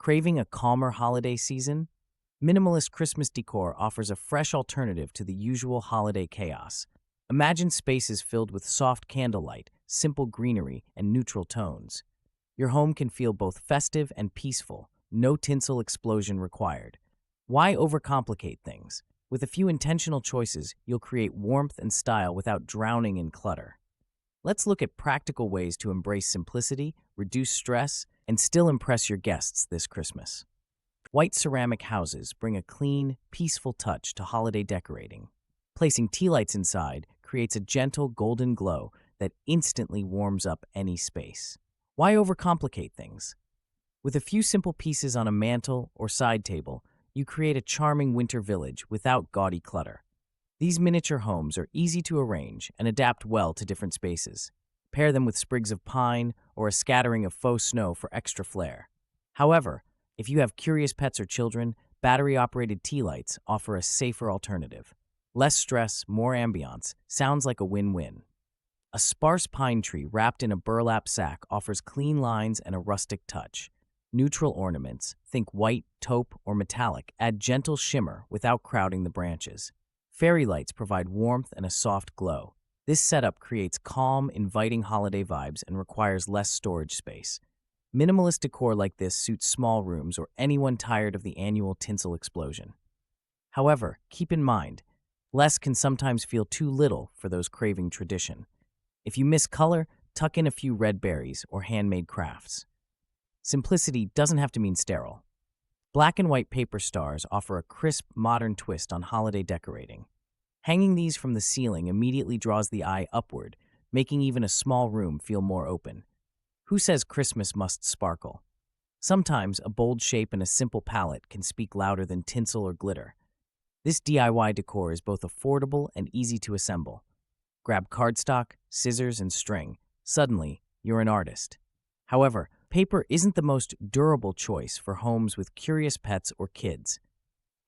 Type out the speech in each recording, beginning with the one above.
Craving a calmer holiday season? Minimalist Christmas decor offers a fresh alternative to the usual holiday chaos. Imagine spaces filled with soft candlelight, simple greenery, and neutral tones. Your home can feel both festive and peaceful, no tinsel explosion required. Why overcomplicate things? With a few intentional choices, you'll create warmth and style without drowning in clutter. Let's look at practical ways to embrace simplicity, reduce stress, and still impress your guests this Christmas. White ceramic houses bring a clean, peaceful touch to holiday decorating. Placing tea lights inside creates a gentle golden glow that instantly warms up any space. Why overcomplicate things? With a few simple pieces on a mantle or side table, you create a charming winter village without gaudy clutter. These miniature homes are easy to arrange and adapt well to different spaces. Pair them with sprigs of pine or a scattering of faux snow for extra flair. However, if you have curious pets or children, battery-operated tea lights offer a safer alternative. Less stress, more ambiance, sounds like a win-win. A sparse pine tree wrapped in a burlap sack offers clean lines and a rustic touch. Neutral ornaments, think white, taupe, or metallic, add gentle shimmer without crowding the branches. Fairy lights provide warmth and a soft glow. This setup creates calm, inviting holiday vibes and requires less storage space. Minimalist decor like this suits small rooms or anyone tired of the annual tinsel explosion. However, keep in mind, less can sometimes feel too little for those craving tradition. If you miss color, tuck in a few red berries or handmade crafts. Simplicity doesn't have to mean sterile. Black and white paper stars offer a crisp, modern twist on holiday decorating. Hanging these from the ceiling immediately draws the eye upward, making even a small room feel more open. Who says Christmas must sparkle? Sometimes a bold shape and a simple palette can speak louder than tinsel or glitter. This DIY decor is both affordable and easy to assemble. Grab cardstock, scissors, and string. Suddenly, you're an artist. However, paper isn't the most durable choice for homes with curious pets or kids.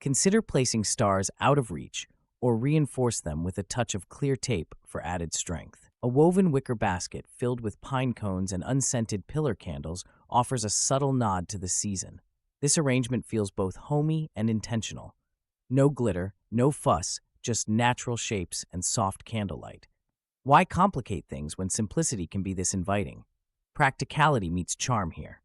Consider placing stars out of reach or reinforce them with a touch of clear tape for added strength. A woven wicker basket filled with pine cones and unscented pillar candles offers a subtle nod to the season. This arrangement feels both homey and intentional. No glitter, no fuss, just natural shapes and soft candlelight. Why complicate things when simplicity can be this inviting? Practicality meets charm here.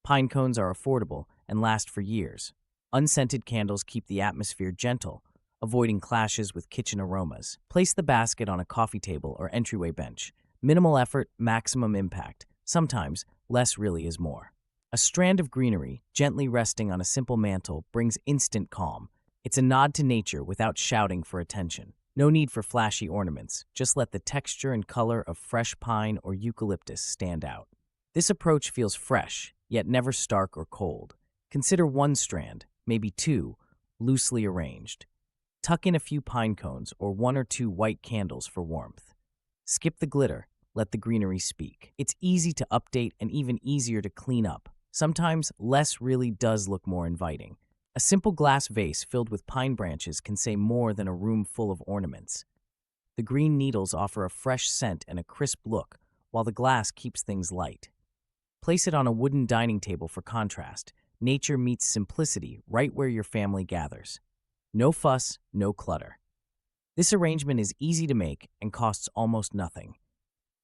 Pine cones are affordable and last for years. Unscented candles keep the atmosphere gentle, avoiding clashes with kitchen aromas. Place the basket on a coffee table or entryway bench. Minimal effort, maximum impact. Sometimes, less really is more. A strand of greenery, gently resting on a simple mantle, brings instant calm. It's a nod to nature without shouting for attention. No need for flashy ornaments. Just let the texture and color of fresh pine or eucalyptus stand out. This approach feels fresh, yet never stark or cold. Consider one strand, maybe two, loosely arranged. Tuck in a few pine cones or one or two white candles for warmth. Skip the glitter, let the greenery speak. It's easy to update and even easier to clean up. Sometimes less really does look more inviting. A simple glass vase filled with pine branches can say more than a room full of ornaments. The green needles offer a fresh scent and a crisp look, while the glass keeps things light. Place it on a wooden dining table for contrast. Nature meets simplicity right where your family gathers. No fuss, no clutter. This arrangement is easy to make and costs almost nothing.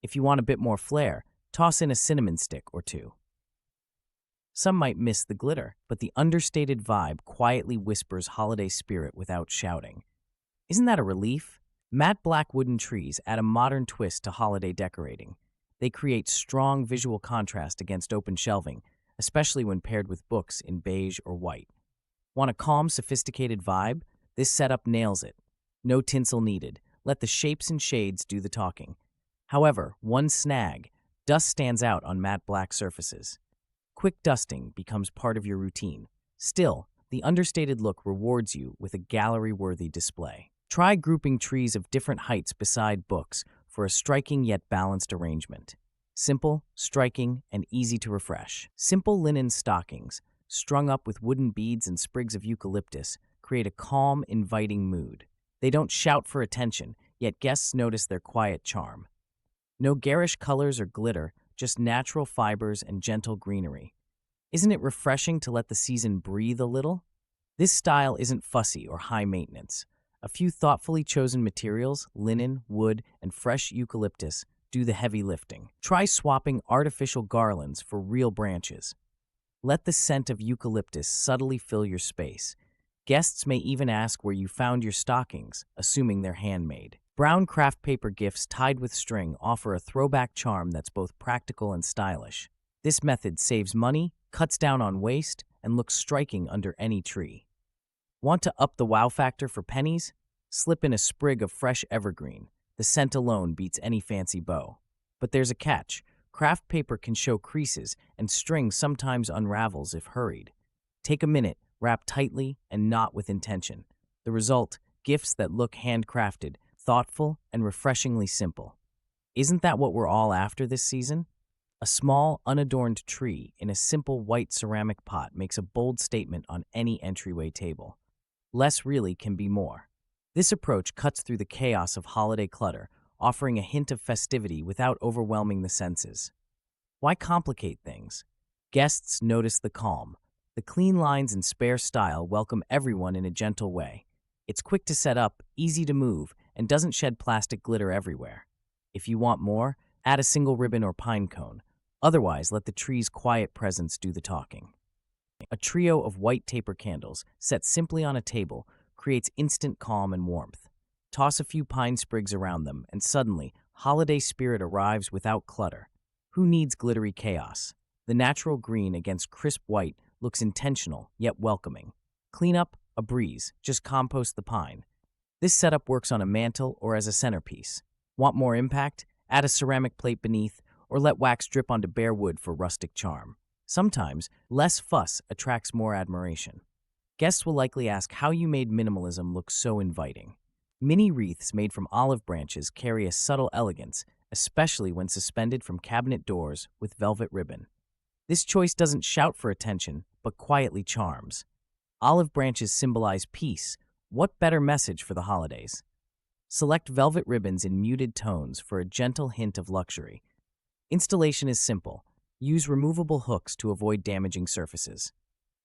If you want a bit more flair, toss in a cinnamon stick or two. Some might miss the glitter, but the understated vibe quietly whispers holiday spirit without shouting. Isn't that a relief? Matte black wooden trees add a modern twist to holiday decorating. They create strong visual contrast against open shelving, especially when paired with books in beige or white. Want a calm, sophisticated vibe? This setup nails it. No tinsel needed. Let the shapes and shades do the talking. However, one snag: dust stands out on matte black surfaces. Quick dusting becomes part of your routine. Still, the understated look rewards you with a gallery-worthy display. Try grouping trees of different heights beside books for a striking yet balanced arrangement. Simple, striking, and easy to refresh. Simple linen stockings, strung up with wooden beads and sprigs of eucalyptus, create a calm, inviting mood. They don't shout for attention, yet guests notice their quiet charm. No garish colors or glitter, just natural fibers and gentle greenery. Isn't it refreshing to let the season breathe a little? This style isn't fussy or high maintenance. A few thoughtfully chosen materials, linen, wood, and fresh eucalyptus, do the heavy lifting. Try swapping artificial garlands for real branches. Let the scent of eucalyptus subtly fill your space. Guests may even ask where you found your stockings, assuming they're handmade. Brown craft paper gifts tied with string offer a throwback charm that's both practical and stylish. This method saves money, cuts down on waste, and looks striking under any tree. Want to up the wow factor for pennies? Slip in a sprig of fresh evergreen. The scent alone beats any fancy bow. But there's a catch. Craft paper can show creases, and string sometimes unravels if hurried. Take a minute, wrap tightly, and knot with intention. The result, gifts that look handcrafted, thoughtful, and refreshingly simple. Isn't that what we're all after this season? A small, unadorned tree in a simple white ceramic pot makes a bold statement on any entryway table. Less really can be more. This approach cuts through the chaos of holiday clutter, offering a hint of festivity without overwhelming the senses. Why complicate things? Guests notice the calm. The clean lines and spare style welcome everyone in a gentle way. It's quick to set up, easy to move, and doesn't shed plastic glitter everywhere. If you want more, add a single ribbon or pine cone. Otherwise, let the tree's quiet presence do the talking. A trio of white taper candles, set simply on a table, creates instant calm and warmth. Toss a few pine sprigs around them, and suddenly, holiday spirit arrives without clutter. Who needs glittery chaos? The natural green against crisp white looks intentional, yet welcoming. Cleanup? A breeze. Just compost the pine. This setup works on a mantle or as a centerpiece. Want more impact? Add a ceramic plate beneath, or let wax drip onto bare wood for rustic charm. Sometimes, less fuss attracts more admiration. Guests will likely ask how you made minimalism look so inviting. Mini wreaths made from olive branches carry a subtle elegance, especially when suspended from cabinet doors with velvet ribbon. This choice doesn't shout for attention, but quietly charms. Olive branches symbolize peace. What better message for the holidays? Select velvet ribbons in muted tones for a gentle hint of luxury. Installation is simple. Use removable hooks to avoid damaging surfaces.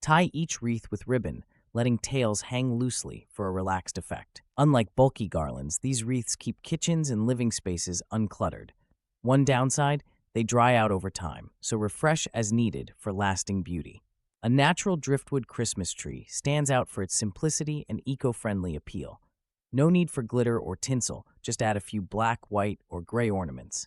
Tie each wreath with ribbon, letting tails hang loosely for a relaxed effect. Unlike bulky garlands, these wreaths keep kitchens and living spaces uncluttered. One downside, they dry out over time, so refresh as needed for lasting beauty. A natural driftwood Christmas tree stands out for its simplicity and eco-friendly appeal. No need for glitter or tinsel, just add a few black, white, or gray ornaments.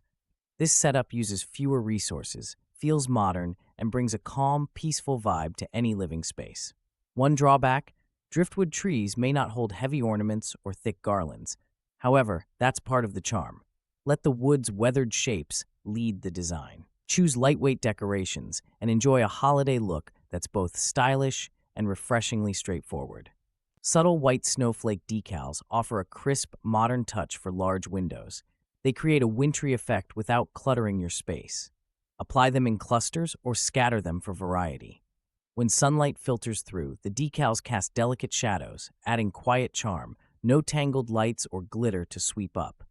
This setup uses fewer resources, feels modern, and brings a calm, peaceful vibe to any living space. One drawback, driftwood trees may not hold heavy ornaments or thick garlands. However, that's part of the charm. Let the wood's weathered shapes lead the design. Choose lightweight decorations and enjoy a holiday look that's both stylish and refreshingly straightforward. Subtle white snowflake decals offer a crisp, modern touch for large windows. They create a wintry effect without cluttering your space. Apply them in clusters or scatter them for variety. When sunlight filters through, the decals cast delicate shadows, adding quiet charm, no tangled lights or glitter to sweep up.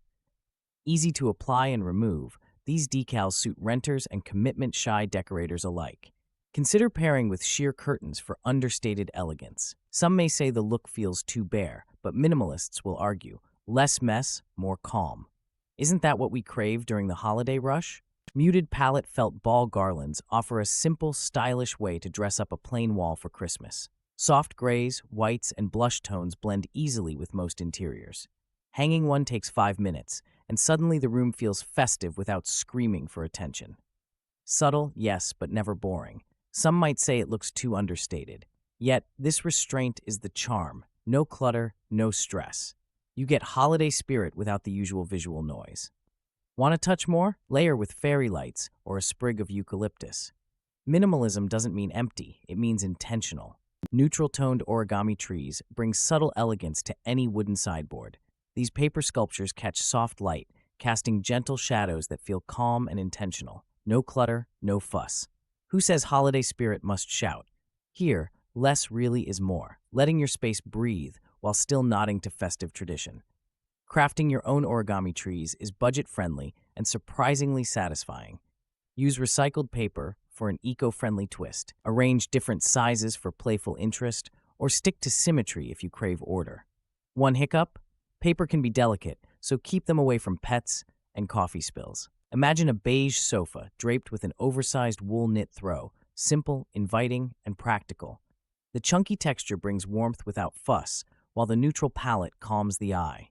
Easy to apply and remove, these decals suit renters and commitment-shy decorators alike. Consider pairing with sheer curtains for understated elegance. Some may say the look feels too bare, but minimalists will argue, less mess, more calm. Isn't that what we crave during the holiday rush? Muted palette felt ball garlands offer a simple, stylish way to dress up a plain wall for Christmas. Soft grays, whites, and blush tones blend easily with most interiors. Hanging one takes 5 minutes, and suddenly the room feels festive without screaming for attention. Subtle, yes, but never boring. Some might say it looks too understated. Yet, this restraint is the charm. No clutter, no stress. You get holiday spirit without the usual visual noise. Want to touch more? Layer with fairy lights or a sprig of eucalyptus. Minimalism doesn't mean empty, it means intentional. Neutral-toned origami trees bring subtle elegance to any wooden sideboard. These paper sculptures catch soft light, casting gentle shadows that feel calm and intentional. No clutter, no fuss. Who says holiday spirit must shout? Here, less really is more, letting your space breathe while still nodding to festive tradition. Crafting your own origami trees is budget-friendly and surprisingly satisfying. Use recycled paper, for an eco-friendly twist. Arrange different sizes for playful interest, or stick to symmetry if you crave order. One hiccup? Paper can be delicate, so keep them away from pets and coffee spills. Imagine a beige sofa draped with an oversized wool knit throw, simple, inviting, and practical. The chunky texture brings warmth without fuss, while the neutral palette calms the eye.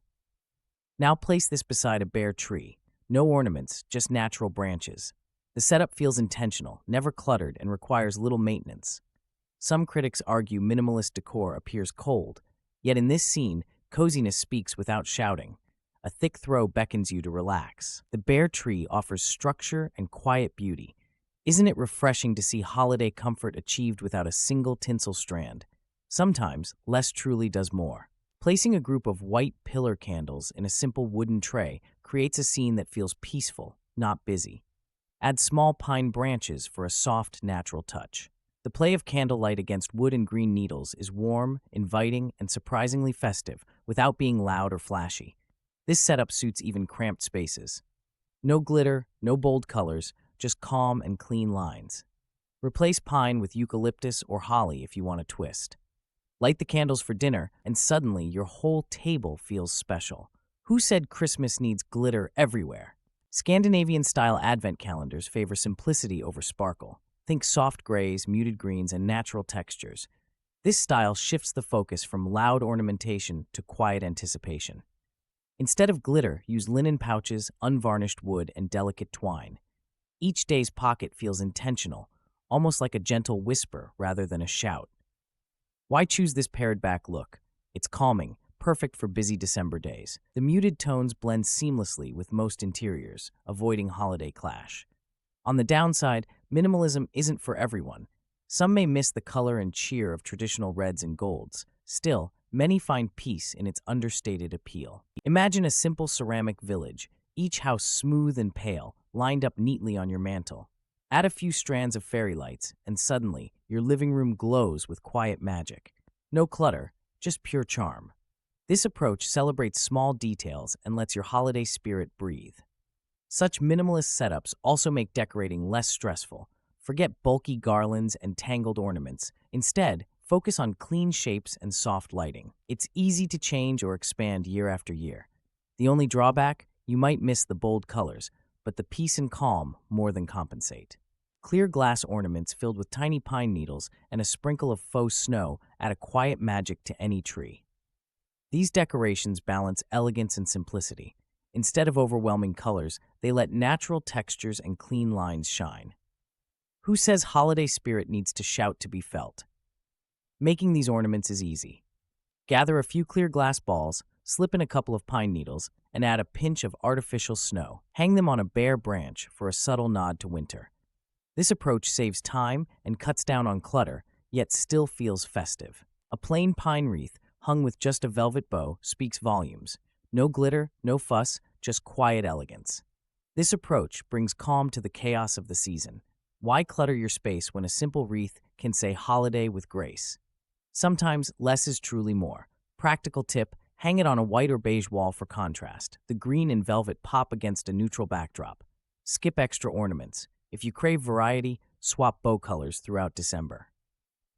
Now place this beside a bare tree. No ornaments, just natural branches. The setup feels intentional, never cluttered, and requires little maintenance. Some critics argue minimalist decor appears cold, yet in this scene, coziness speaks without shouting. A thick throw beckons you to relax. The bare tree offers structure and quiet beauty. Isn't it refreshing to see holiday comfort achieved without a single tinsel strand? Sometimes, less truly does more. Placing a group of white pillar candles in a simple wooden tray creates a scene that feels peaceful, not busy. Add small pine branches for a soft, natural touch. The play of candlelight against wood and green needles is warm, inviting, and surprisingly festive without being loud or flashy. This setup suits even cramped spaces. No glitter, no bold colors, just calm and clean lines. Replace pine with eucalyptus or holly if you want a twist. Light the candles for dinner, and suddenly your whole table feels special. Who said Christmas needs glitter everywhere? Scandinavian-style advent calendars favor simplicity over sparkle. Think soft grays, muted greens, and natural textures. This style shifts the focus from loud ornamentation to quiet anticipation. Instead of glitter, use linen pouches, unvarnished wood, and delicate twine. Each day's pocket feels intentional, almost like a gentle whisper rather than a shout. Why choose this pared-back look? It's calming, perfect for busy December days. The muted tones blend seamlessly with most interiors, avoiding holiday clash. On the downside, minimalism isn't for everyone. Some may miss the color and cheer of traditional reds and golds. Still, many find peace in its understated appeal. Imagine a simple ceramic village, each house smooth and pale, lined up neatly on your mantel. Add a few strands of fairy lights, and suddenly, your living room glows with quiet magic. No clutter, just pure charm. This approach celebrates small details and lets your holiday spirit breathe. Such minimalist setups also make decorating less stressful. Forget bulky garlands and tangled ornaments. Instead, focus on clean shapes and soft lighting. It's easy to change or expand year after year. The only drawback? You might miss the bold colors, but the peace and calm more than compensate. Clear glass ornaments filled with tiny pine needles and a sprinkle of faux snow add a quiet magic to any tree. These decorations balance elegance and simplicity. Instead of overwhelming colors, they let natural textures and clean lines shine. Who says holiday spirit needs to shout to be felt? Making these ornaments is easy. Gather a few clear glass balls, slip in a couple of pine needles, and add a pinch of artificial snow. Hang them on a bare branch for a subtle nod to winter. This approach saves time and cuts down on clutter, yet still feels festive. A plain pine wreath hung with just a velvet bow speaks volumes. No glitter, no fuss, just quiet elegance. This approach brings calm to the chaos of the season. Why clutter your space when a simple wreath can say holiday with grace? Sometimes less is truly more. Practical tip: hang it on a white or beige wall for contrast. The green and velvet pop against a neutral backdrop. Skip extra ornaments. If you crave variety, swap bow colors throughout December.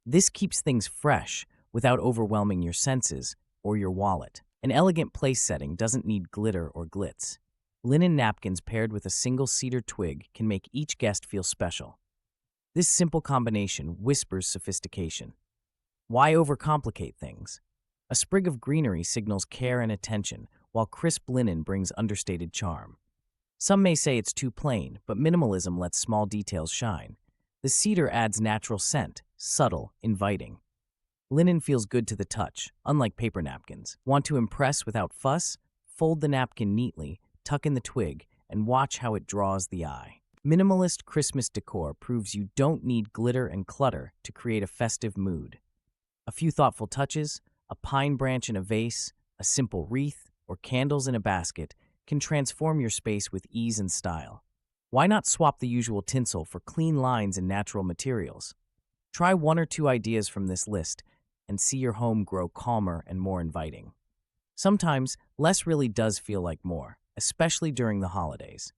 This keeps things fresh without overwhelming your senses or your wallet. An elegant place setting doesn't need glitter or glitz. Linen napkins paired with a single cedar twig can make each guest feel special. This simple combination whispers sophistication. Why overcomplicate things? A sprig of greenery signals care and attention, while crisp linen brings understated charm. Some may say it's too plain, but minimalism lets small details shine. The cedar adds natural scent, subtle, inviting. Linen feels good to the touch, unlike paper napkins. Want to impress without fuss? Fold the napkin neatly, tuck in the twig, and watch how it draws the eye. Minimalist Christmas decor proves you don't need glitter and clutter to create a festive mood. A few thoughtful touches, a pine branch in a vase, a simple wreath, or candles in a basket can transform your space with ease and style. Why not swap the usual tinsel for clean lines and natural materials? Try one or two ideas from this list and see your home grow calmer and more inviting. Sometimes, less really does feel like more, especially during the holidays.